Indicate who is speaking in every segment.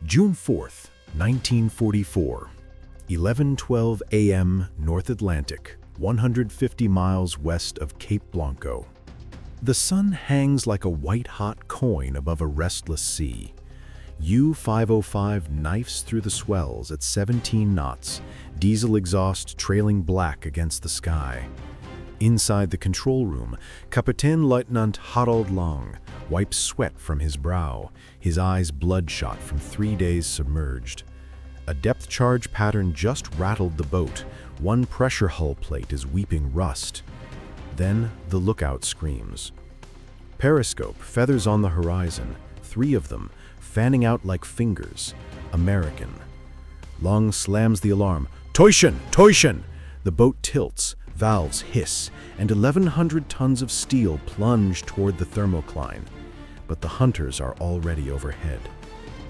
Speaker 1: June 4th, 1944, 11:12 a.m. North Atlantic, 150 miles west of Cape Blanco. The sun hangs like a white-hot coin above a restless sea. U-505 knifes through the swells at 17 knots, diesel exhaust trailing black against the sky. Inside the control room, Kapitän Lieutenant Harald Lang wipes sweat from his brow, his eyes bloodshot from 3 days submerged. A depth charge pattern just rattled the boat. One pressure hull plate is weeping rust. Then the lookout screams. Periscope feathers on the horizon, 3 of them, fanning out like fingers. American. Lang slams the alarm. Täuschen! Täuschen! The boat tilts, valves hiss, and 1,100 tons of steel plunge toward the thermocline. But the hunters are already overhead.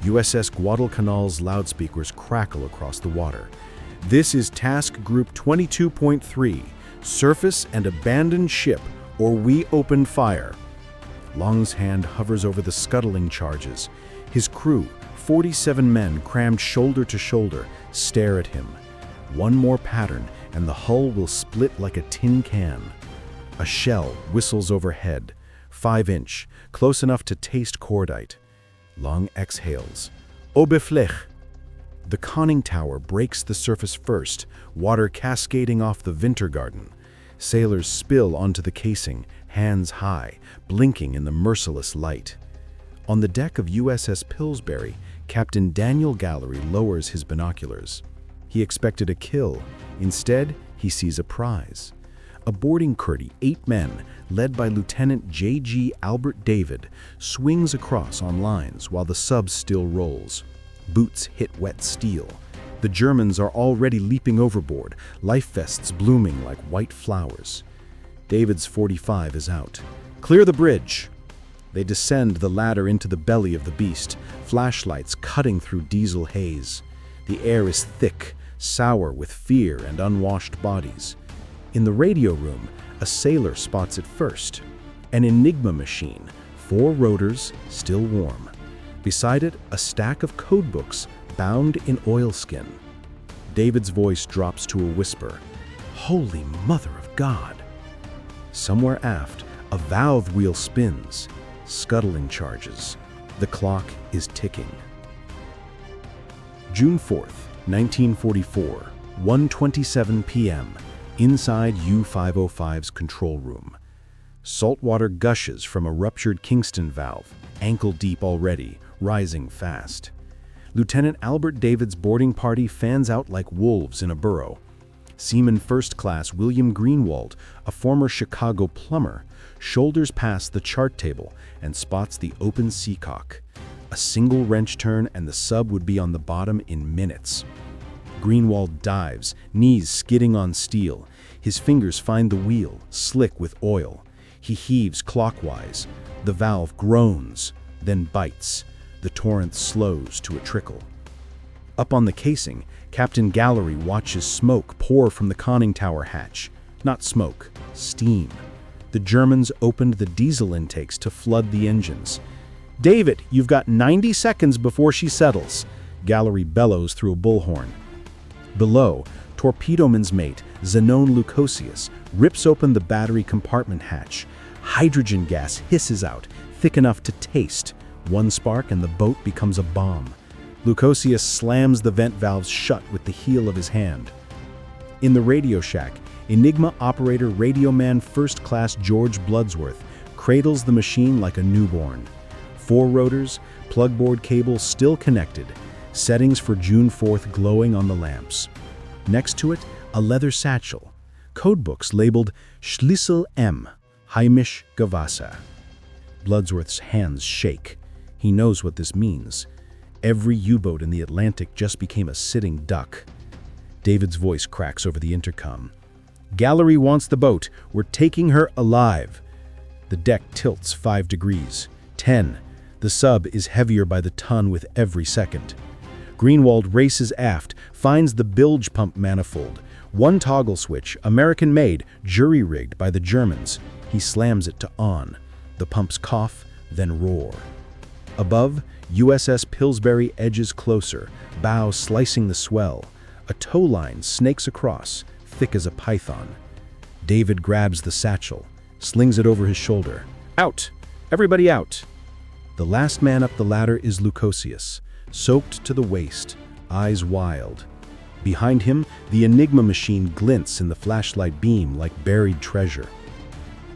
Speaker 1: USS Guadalcanal's loudspeakers crackle across the water. This is Task Group 22.3, surface and abandoned ship, or we open fire. Lang's hand hovers over the scuttling charges. His crew, 47 men crammed shoulder to shoulder, stare at him. One more pattern, and the hull will split like a tin can. A shell whistles overhead, 5-inch, close enough to taste cordite. Lang exhales. Oberfläche. The conning tower breaks the surface first, water cascading off the Wintergarten. Sailors spill onto the casing, hands high, blinking in the merciless light. On the deck of USS Pillsbury, Captain Daniel Gallery lowers his binoculars. He expected a kill. Instead, he sees a prize. A boarding curdy, 8 men, led by Lieutenant J.G. Albert David, swings across on lines while the sub still rolls. Boots hit wet steel. The Germans are already leaping overboard, life vests blooming like white flowers. David's 45 is out. Clear the bridge! They descend the ladder into the belly of the beast, flashlights cutting through diesel haze. The air is thick, sour with fear and unwashed bodies. In the radio room, a sailor spots it first. An Enigma machine, 4 rotors, still warm. Beside it, a stack of codebooks bound in oilskin. David's voice drops to a whisper. Holy Mother of God! Somewhere aft, a valve wheel spins. Scuttling charges. The clock is ticking. June 4th, 1944, 1:27 p.m. Inside U-505's control room. Salt water gushes from a ruptured Kingston valve, ankle-deep already, rising fast. Lieutenant Albert David's boarding party fans out like wolves in a burrow. Seaman First Class William Greenwald, a former Chicago plumber, shoulders past the chart table and spots the open seacock. A single wrench turn and the sub would be on the bottom in minutes. Greenwald dives, knees skidding on steel. His fingers find the wheel, slick with oil. He heaves clockwise. The valve groans, then bites. The torrent slows to a trickle. Up on the casing, Captain Gallery watches smoke pour from the conning tower hatch. Not smoke, steam. The Germans opened the diesel intakes to flood the engines. David, you've got 90 seconds before she settles. Gallery bellows through a bullhorn. Below, torpedoman's mate, Zenon Lucosius, rips open the battery compartment hatch. Hydrogen gas hisses out, thick enough to taste. One spark and the boat becomes a bomb. Lucosius slams the vent valves shut with the heel of his hand. In the radio shack, Enigma operator radioman First Class George Bloodsworth cradles the machine like a newborn. 4 rotors, plugboard cable still connected. Settings for June 4th glowing on the lamps. Next to it, a leather satchel. Codebooks labeled Schlüssel M, Heimisch Gewasser. Bloodsworth's hands shake. He knows what this means. Every U-boat in the Atlantic just became a sitting duck. David's voice cracks over the intercom. Gallery wants the boat. We're taking her alive. The deck tilts 5 degrees. 10. The sub is heavier by the ton with every second. Greenwald races aft, finds the bilge pump manifold. One toggle switch, American-made, jury-rigged by the Germans. He slams it to on. The pumps cough, then roar. Above, USS Pillsbury edges closer, bow slicing the swell. A tow line snakes across, thick as a python. David grabs the satchel, slings it over his shoulder. Out! Everybody out! The last man up the ladder is Lucosius, soaked to the waist, eyes wild. Behind him, the Enigma machine glints in the flashlight beam like buried treasure.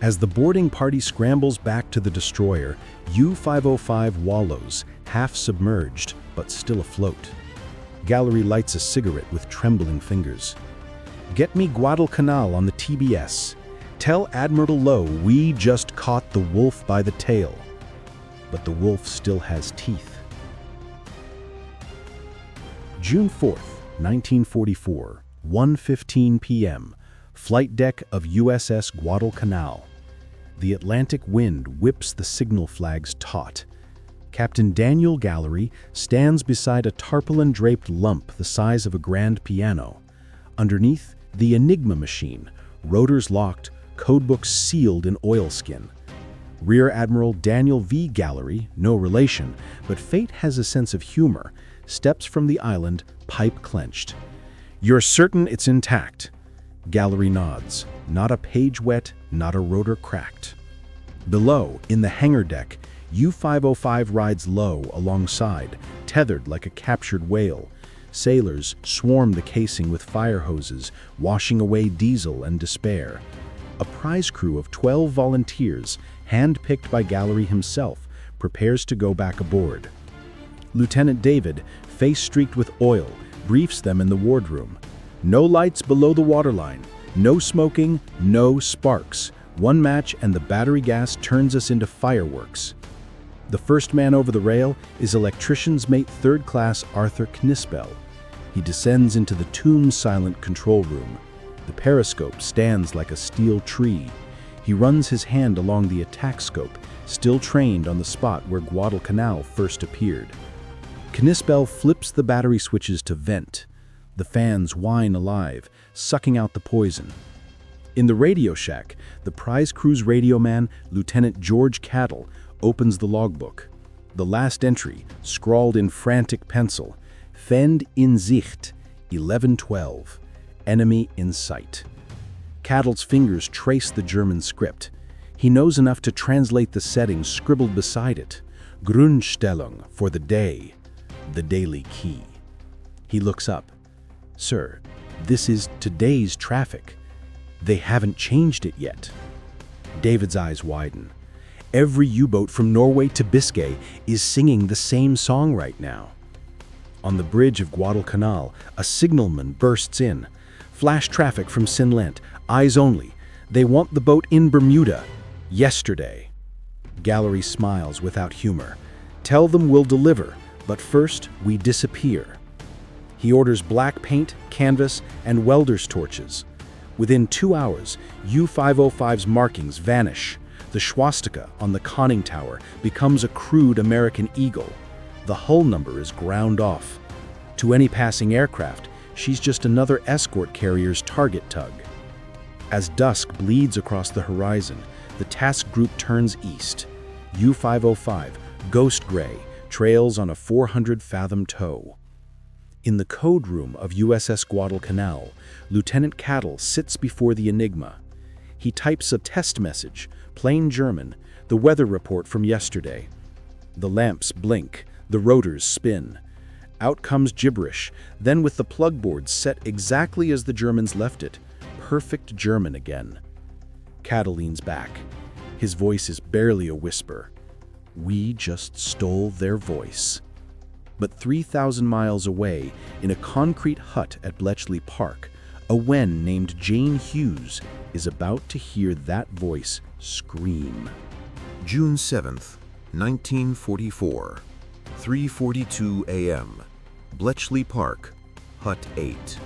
Speaker 1: As the boarding party scrambles back to the destroyer, U-505 wallows, half submerged, but still afloat. Gallery lights a cigarette with trembling fingers. Get me Guadalcanal on the TBS. Tell Admiral Lowe we just caught the wolf by the tail. But the wolf still has teeth. June 4th, 1944, 1:15 p.m., flight deck of USS Guadalcanal. The Atlantic wind whips the signal flags taut. Captain Daniel Gallery stands beside a tarpaulin-draped lump the size of a grand piano. Underneath, the Enigma machine, rotors locked, codebooks sealed in oilskin. Rear Admiral Daniel V. Gallery, no relation, but fate has a sense of humor, steps from the island, pipe clenched. You're certain it's intact? Gallery nods. Not a page wet, not a rotor cracked. Below, in the hangar deck, U-505 rides low alongside, tethered like a captured whale. Sailors swarm the casing with fire hoses, washing away diesel and despair. A prize crew of 12 volunteers, hand-picked by Gallery himself, prepares to go back aboard. Lieutenant David, face streaked with oil, briefs them in the wardroom. No lights below the waterline, no smoking, no sparks. One match and the battery gas turns us into fireworks. The first man over the rail is electrician's mate 3rd Class Arthur Knispel. He descends into the tomb-silent control room. The periscope stands like a steel tree. He runs his hand along the attack scope, still trained on the spot where Guadalcanal first appeared. Knispel flips the battery switches to vent. The fans whine alive, sucking out the poison. In the radio shack, the prize crew's radio man, Lieutenant George Cattle, opens the logbook. The last entry, scrawled in frantic pencil, Feind in Sicht, 11:12, enemy in sight. Cattle's fingers trace the German script. He knows enough to translate the settings scribbled beside it. Grundstellung for the day, the daily key. He looks up. Sir, this is today's traffic. They haven't changed it yet. David's eyes widen. Every U-boat from Norway to Biscay is singing the same song right now. On the bridge of Guadalcanal, a signalman bursts in. Flash traffic from Sinlent, eyes only. They want the boat in Bermuda, yesterday. Gallery smiles without humor. Tell them we'll deliver, but first we disappear. He orders black paint, canvas, and welder's torches. Within 2 hours, U-505's markings vanish. The swastika on the conning tower becomes a crude American eagle. The hull number is ground off. To any passing aircraft, she's just another escort carrier's target tug. As dusk bleeds across the horizon, the task group turns east. U-505, ghost gray, trails on a 400-fathom tow. In the code room of USS Guadalcanal, Lieutenant Cattle sits before the Enigma. He types a test message, plain German, the weather report from yesterday. The lamps blink, the rotors spin. Out comes gibberish, then with the plug board set exactly as the Germans left it, perfect German again. Cattle leans back. His voice is barely a whisper. We just stole their voice. But 3,000 miles away, in a concrete hut at Bletchley Park, a wen named Jane Hughes is about to hear that voice scream.
Speaker 2: June 7th, 1944, 3:42 a.m., Bletchley Park, Hut 8.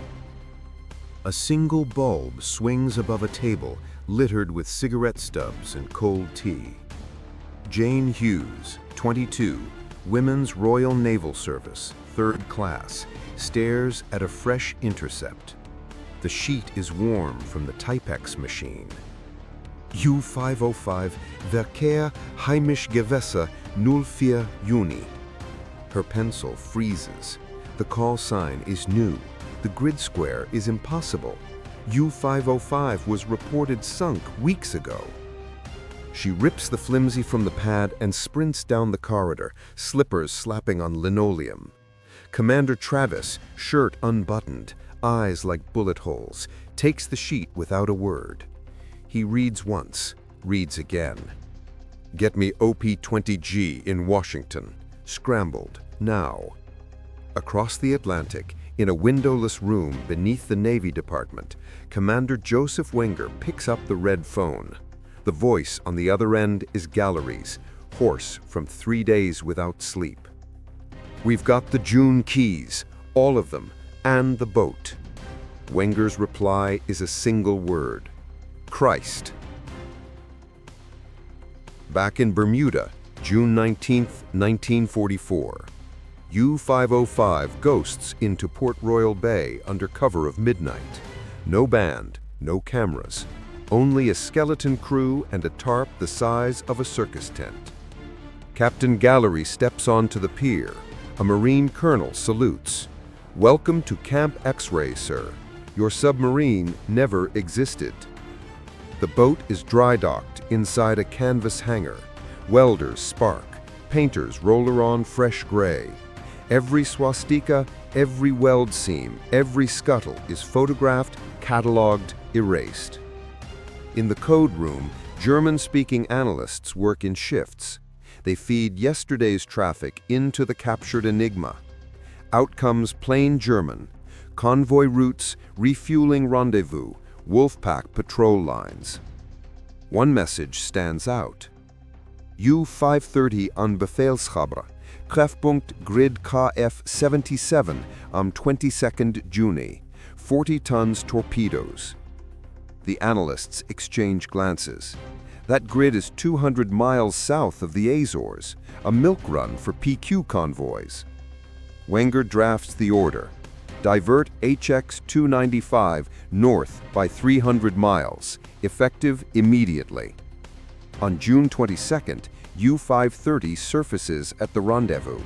Speaker 2: A single bulb swings above a table littered with cigarette stubs and cold tea. Jane Hughes, 22, Women's Royal Naval Service, 3rd Class, stares at a fresh intercept. The sheet is warm from the Typex machine. U-505, Verkehr Heimisch Gewässer 04 Juni. Her pencil freezes. The call sign is new. The grid square is impossible. U-505 was reported sunk weeks ago. She rips the flimsy from the pad and sprints down the corridor, slippers slapping on linoleum. Commander Travis, shirt unbuttoned, eyes like bullet holes, takes the sheet without a word. He reads once, reads again. Get me OP-20G in Washington. Scrambled, now. Across the Atlantic, in a windowless room beneath the Navy Department, Commander Joseph Wenger picks up the red phone. The voice on the other end is Gallery's, hoarse from 3 days without sleep. We've got the June keys, all of them, and the boat. Wenger's reply is a single word: Christ. Back in Bermuda, June 19, 1944. U-505 ghosts into Port Royal Bay under cover of midnight. No band, no cameras, only a skeleton crew and a tarp the size of a circus tent. Captain Gallery steps onto the pier. A Marine colonel salutes. Welcome to Camp X-Ray, sir. Your submarine never existed. The boat is dry docked inside a canvas hangar. Welders spark. Painters roller on fresh gray. Every swastika, every weld seam, every scuttle is photographed, catalogued, erased. In the code room, German-speaking analysts work in shifts. They feed yesterday's traffic into the captured enigma. Out comes plain German, convoy routes, refueling rendezvous, Wolfpack patrol lines. One message stands out. U-530 an Befehlshaber, Treffpunkt Grid KF-77 am 22nd Juni, 40 tons torpedoes. The analysts exchange glances. That grid is 200 miles south of the Azores, a milk run for PQ convoys. Wenger drafts the order. Divert HX-295 north by 300 miles, effective immediately. On June 22nd, U-530 surfaces at the rendezvous.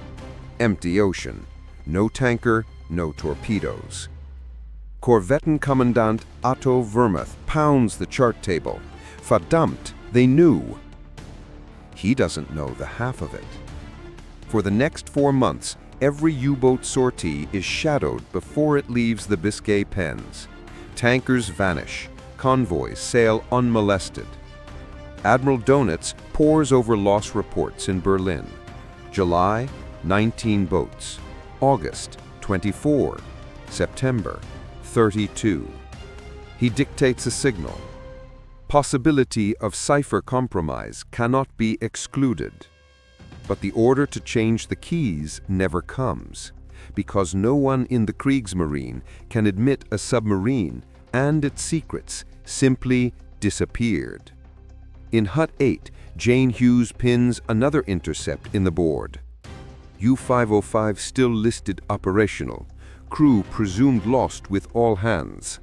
Speaker 2: Empty ocean. No tanker, no torpedoes. Korvettenkommandant Otto Vermuth pounds the chart table. Verdammt, they knew. He doesn't know the half of it. For the next 4 months, every U-boat sortie is shadowed before it leaves the Biscay pens. Tankers vanish. Convoys sail unmolested. Admiral Donitz pores over loss reports in Berlin. July, 19 boats. August, 24. September, 32. He dictates a signal. Possibility of cipher compromise cannot be excluded. But the order to change the keys never comes, because no one in the Kriegsmarine can admit a submarine and its secrets simply disappeared. In Hut 8, Jane Hughes pins another intercept in the board. U-505 still listed operational, crew presumed lost with all hands.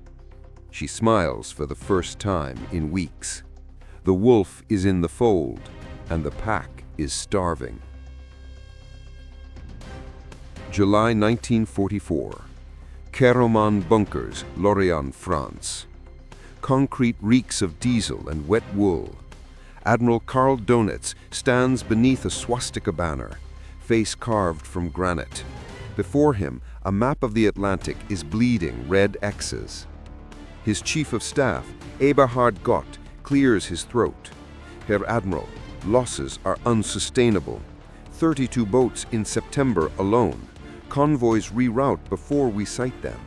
Speaker 2: She smiles for the first time in weeks. The wolf is in the fold, and the pack is starving. July 1944. Keroman bunkers, Lorient, France. Concrete reeks of diesel and wet wool. Admiral Karl Donitz stands beneath a swastika banner, face carved from granite. Before him, a map of the Atlantic is bleeding red X's. His chief of staff, Eberhard Gott, clears his throat. Herr Admiral, losses are unsustainable. 32 boats in September alone. Convoys reroute before we sight them.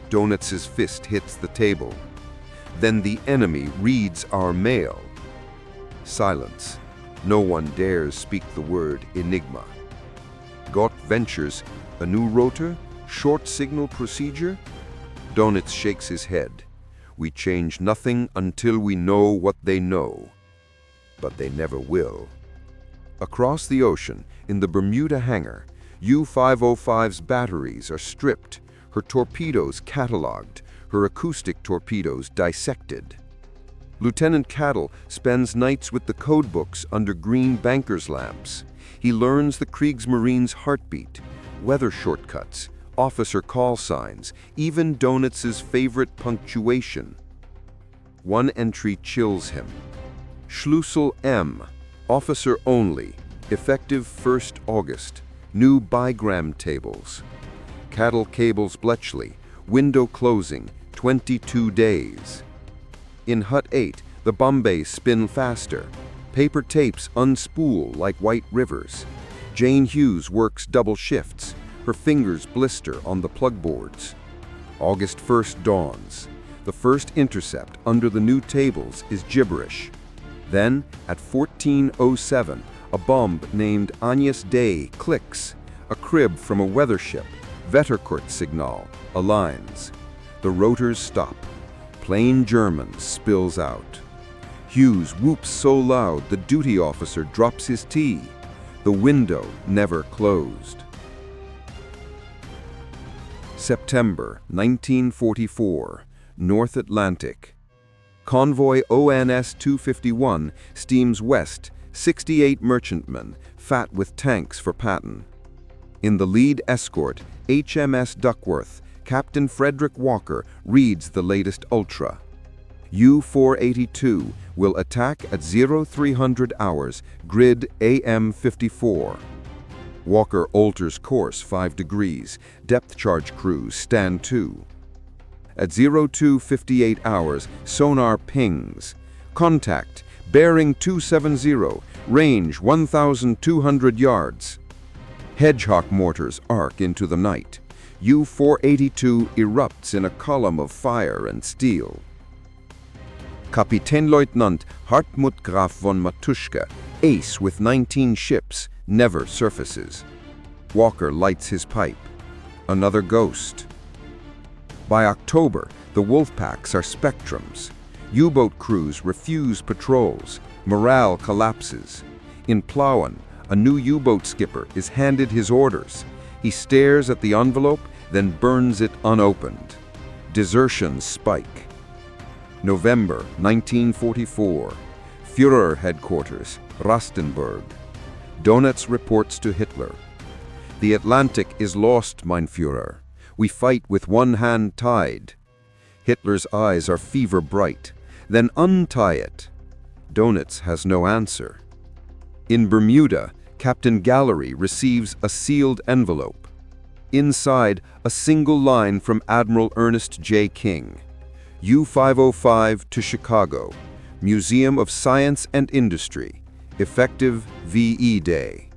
Speaker 2: Donitz's fist hits the table. Then the enemy reads our mail. Silence. No one dares speak the word enigma. Gott ventures, a new rotor, short signal procedure? Donitz shakes his head. We change nothing until we know what they know. But they never will. Across the ocean, in the Bermuda hangar, U-505's batteries are stripped, her torpedoes catalogued, her acoustic torpedoes dissected. Lieutenant Cattle spends nights with the codebooks under green banker's lamps. He learns the Kriegsmarine's heartbeat, weather shortcuts, officer call signs, even Donitz's favorite punctuation. One entry chills him. Schlüssel M, officer only, effective 1st August, new bigram tables. Cattle cables Bletchley, window closing, 22 days. In Hut 8, the Bombays spin faster. Paper tapes unspool like white rivers. Jane Hughes works double shifts. Her fingers blister on the plug boards. August 1st dawns. The first intercept under the new tables is gibberish. Then, at 14:07, a bomb named Agnes Day clicks. A crib from a weather ship, Wetterkurt signal, aligns. The rotors stop. Plain German spills out. Hughes whoops so loud the duty officer drops his tea. The window never closed. September 1944, North Atlantic. Convoy ONS 251 steams west, 68 merchantmen, fat with tanks for Patton. In the lead escort, HMS Duckworth, Captain Frederick Walker reads the latest Ultra. U-482 will attack at 0300 hours, grid AM 54. Walker alters course 5 degrees, depth charge crews stand to. At 0258 hours, sonar pings. Contact, bearing 270, range 1,200 yards. Hedgehog mortars arc into the night. U-482 erupts in a column of fire and steel. Kapitänleutnant Hartmut Graf von Matuschka, ace with 19 ships, never surfaces. Walker lights his pipe. Another ghost. By October, the Wolfpacks are spectrums. U-boat crews refuse patrols. Morale collapses. In Plauen, a new U-boat skipper is handed his orders. He stares at the envelope, then burns it unopened. Desertions spike. November 1944. Führer headquarters, Rastenburg. Donitz reports to Hitler. The Atlantic is lost, mein Führer. We fight with one hand tied. Hitler's eyes are fever bright. Then untie it. Donitz has no answer. In Bermuda, Captain Gallery receives a sealed envelope. Inside, a single line from Admiral Ernest J. King. U-505 to Chicago, Museum of Science and Industry, effective VE Day.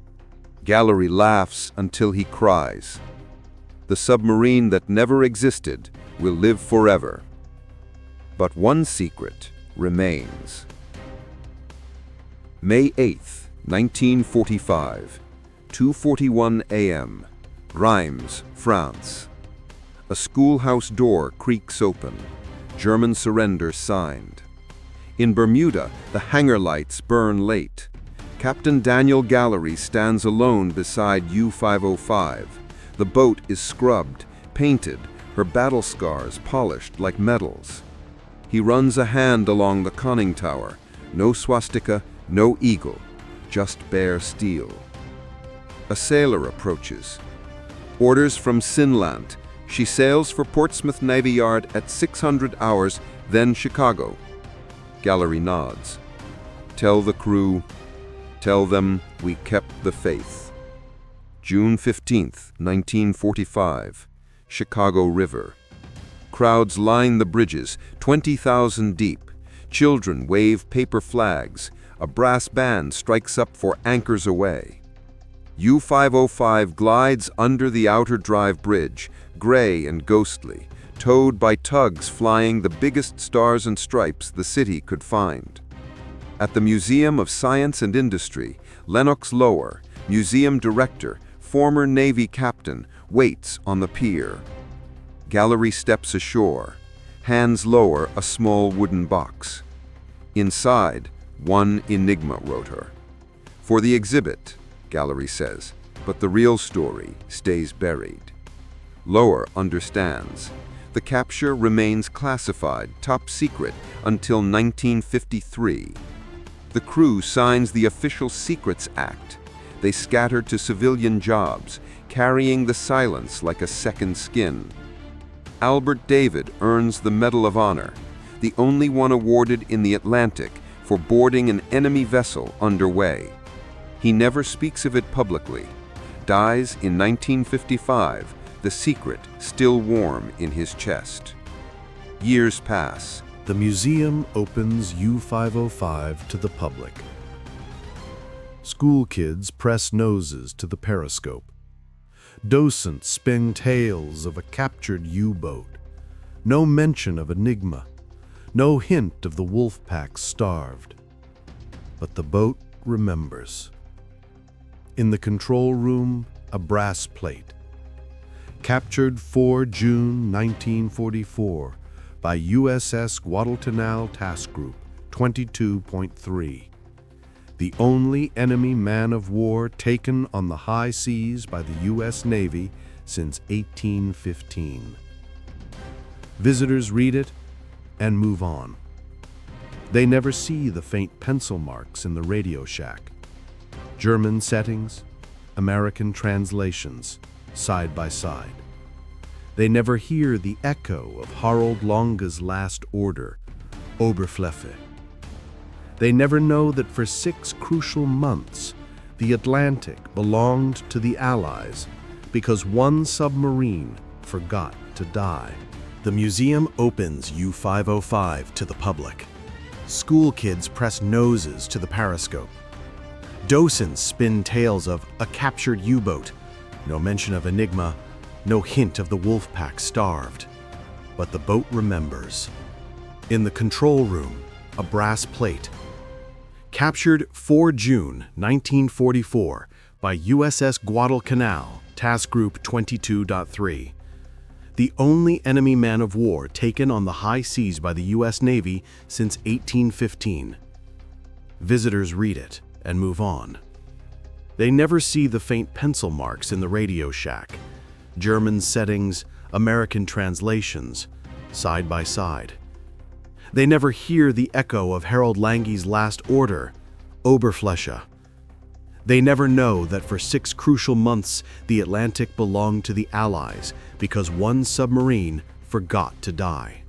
Speaker 2: Gallery laughs until he cries. The submarine that never existed will live forever. But one secret remains. May 8th, 1945, 2:41 a.m., Reims, France. A schoolhouse door creaks open. German surrender signed. In Bermuda, the hangar lights burn late. Captain Daniel Gallery stands alone beside U-505. The boat is scrubbed, painted, her battle scars polished like medals. He runs a hand along the conning tower. No swastika, no eagle, just bare steel. A sailor approaches. Orders from Sinland. She sails for Portsmouth Navy Yard at 600 hours, then Chicago. Gallery nods. Tell the crew, tell them we kept the faith. June 15th, 1945, Chicago River. Crowds line the bridges, 20,000 deep. Children wave paper flags. A brass band strikes up for Anchors Away. U-505 glides under the outer drive bridge, gray and ghostly, towed by tugs flying the biggest stars and stripes the city could find. At the Museum of Science and Industry, Lennox Lower, museum director, former Navy captain, waits on the pier. Gallery steps ashore. Hands lower a small wooden box. Inside, one Enigma rotor. For the exhibit, Gallery says, but the real story stays buried. Lower understands. The capture remains classified, top secret, until 1953. The crew signs the Official Secrets Act.
Speaker 3: They scattered to civilian jobs, carrying the silence like a second skin. Albert David earns the Medal of Honor, the only one awarded in the Atlantic for boarding an enemy vessel underway. He never speaks of it publicly. Dies in 1955, the secret still warm in his chest. Years pass.
Speaker 1: The museum opens U-505 to the public. School kids press noses to the periscope. Docents spin tales of a captured U-boat. No mention of Enigma. No hint of the wolf pack starved. But the boat remembers. In the control room, a brass plate. Captured 4 June 1944 by USS Guadalcanal Task Group 22.3. The only enemy man-of-war taken on the high seas by the U.S. Navy since 1815. Visitors read it and move on. They never see the faint pencil marks in the radio shack. German settings, American translations, side by side. They never hear the echo of Harald Lange's last order, Oberfläche. They never know that for 6 crucial months, the Atlantic belonged to the Allies because one submarine forgot to die. The museum opens U-505 to the public. School kids press noses to the periscope. Docents spin tales of a captured U-boat. No mention of Enigma, no hint of the wolf pack starved. But the boat remembers. In the control room, a brass plate. Captured 4 June 1944 by USS Guadalcanal, Task Group 22.3. The only enemy man-of-war taken on the high seas by the U.S. Navy since 1815. Visitors read it and move on. They never see the faint pencil marks in the radio shack. German settings, American translations, side by side. They never hear the echo of Harald Lange's last order, Oberfläche. They never know that for 6 crucial months the Atlantic belonged to the Allies because one submarine forgot to die.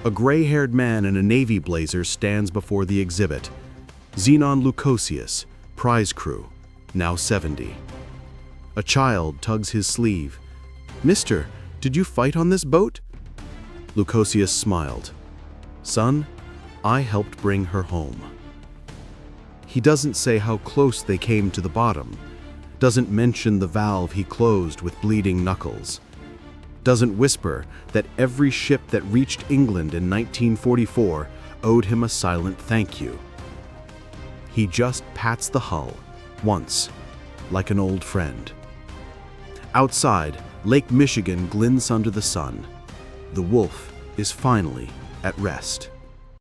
Speaker 1: A gray-haired man in a Navy blazer stands before the exhibit. Xenon Lucosius, prize crew, now 70. A child tugs his sleeve. "Mister, did you fight on this boat?" Lucosius smiled. "Son, I helped bring her home." He doesn't say how close they came to the bottom, doesn't mention the valve he closed with bleeding knuckles, doesn't whisper that every ship that reached England in 1944 owed him a silent thank you. He just pats the hull, once, like an old friend. Outside, Lake Michigan glints under the sun. The wolf is finally at rest.